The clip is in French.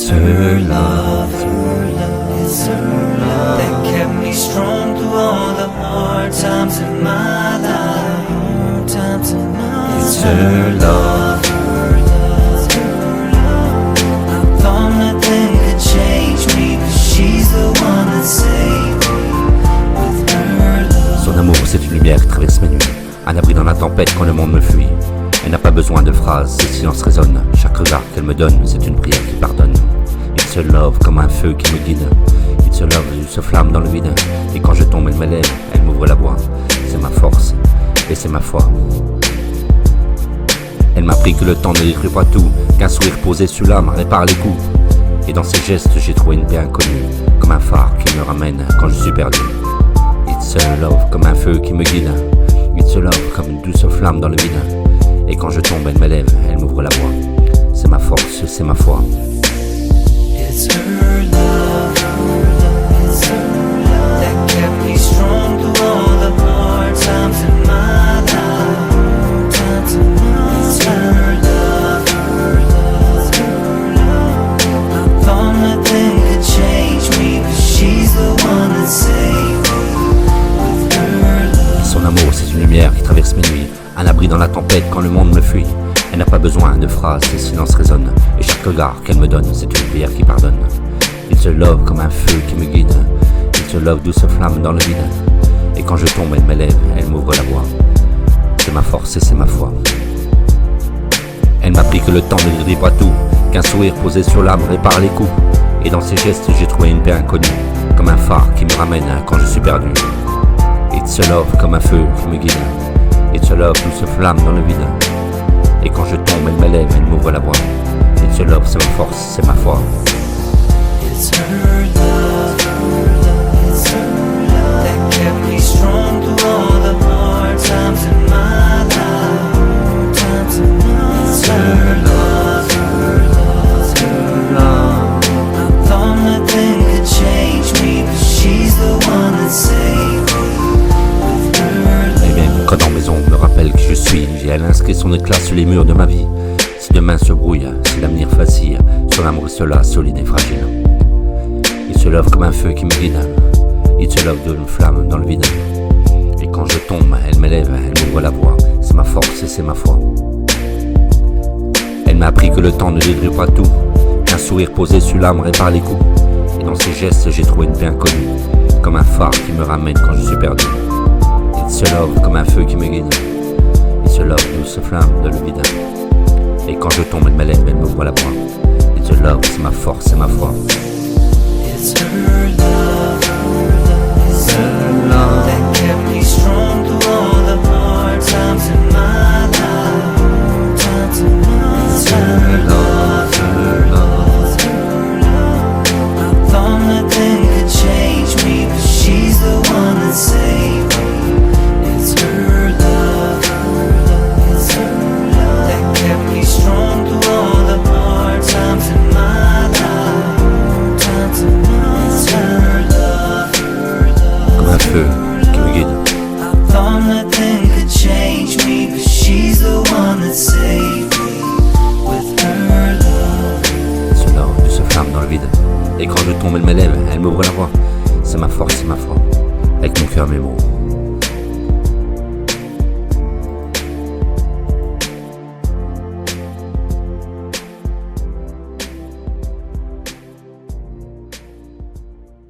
It's her love, it's her love that kept me strong through all the hard times in my life. It's her love, I thought nothing could change me, 'cause she's the one that saved me with her love. Son amour, c'est une lumière qui traverse mes nuits, un abri dans la tempête quand le monde me fuit. Elle n'a pas besoin de phrases, ses silences résonnent. Chaque regard qu'elle me donne, c'est une prière qui pardonne. It's a love comme un feu qui me guide. It's a love où se flamme dans le vide. Et quand je tombe, elle m'élève, elle m'ouvre la voie. C'est ma force et c'est ma foi. Elle m'a appris que le temps ne détruit pas tout, qu'un sourire posé sur l'âme répare les coups. Et dans ses gestes, j'ai trouvé une paix inconnue, comme un phare qui me ramène quand je suis perdu. It's a love comme un feu qui me guide. It's a love comme une douce flamme dans le vide. Et quand je tombe, elle m'élève, elle m'ouvre la voie. C'est ma force, c'est ma foi. It's her love, that kept me strong through all the hard times in my life. It's her love, I thought nothing could change me, 'cause she's the one that saved me with her love. Son amour, c'est une lumière qui traverse mes nuits, un abri dans la tempête quand le monde me fuit. Elle n'a pas besoin de phrases, ses silences résonnent. Et chaque regard qu'elle me donne, c'est une prière qui pardonne. It's a love comme un feu qui me guide. It's a love douce flamme dans le vide. Et quand je tombe, elle m'élève, elle m'ouvre la voie. C'est ma force et c'est ma foi. Elle m'a appris que le temps ne détruit pas tout, qu'un sourire posé sur l'âme répare les coups. Et dans ses gestes, j'ai trouvé une paix inconnue, comme un phare qui me ramène quand je suis perdu. It's a love comme un feu qui me guide. It's a love douce flamme dans le vide. Et quand je tombe, elle m'élève, elle m'ouvre la voie. It's a love, c'est ma force, c'est ma foi. It's her love, that kept me strong through all the hard times in my life. It's her love, I thought nothing could change me, 'cause she's the one that saved me with her love. Et même quand dans mes ombres me rappelle qui je suis, j'ai elle inscrit son éclat sur les murs de ma vie. Si demain se brouille, si l'avenir vacille, son amour est cela, solide et fragile. Il se love comme un feu qui me guide. Il se love d'une flamme dans le vide. Et quand je tombe, elle m'élève, elle m'ouvre la voie. C'est ma force et c'est ma foi. Elle m'a appris que le temps ne détruit pas tout, qu'un sourire posé sur l'âme répare les coups. Et dans ses gestes, j'ai trouvé une paix inconnue, comme un phare qui me ramène quand je suis perdu. It's a love comme un feu qui me guide. It's a love douce flamme dans le vide. Et quand je tombe, elle m'élève, elle m'ouvre la voie. It's a love, c'est ma force, c'est ma foi. It's her love, that kept me strong through all the hard times in my life. It's her love, I thought nothing could change me, 'cause she's the one that saved me. It's her love, that kept me strong through all the hard times in my life. It's her love, Comme un feu qui me guide. I thought nothing could change me, 'cause she's the one that saved me with her love. Ce love de se flamme dans le vide. Et quand je tombe, elle m'élève, elle m'ouvre la voie. C'est ma force, c'est ma foi. Avec mon cœur, mes mots.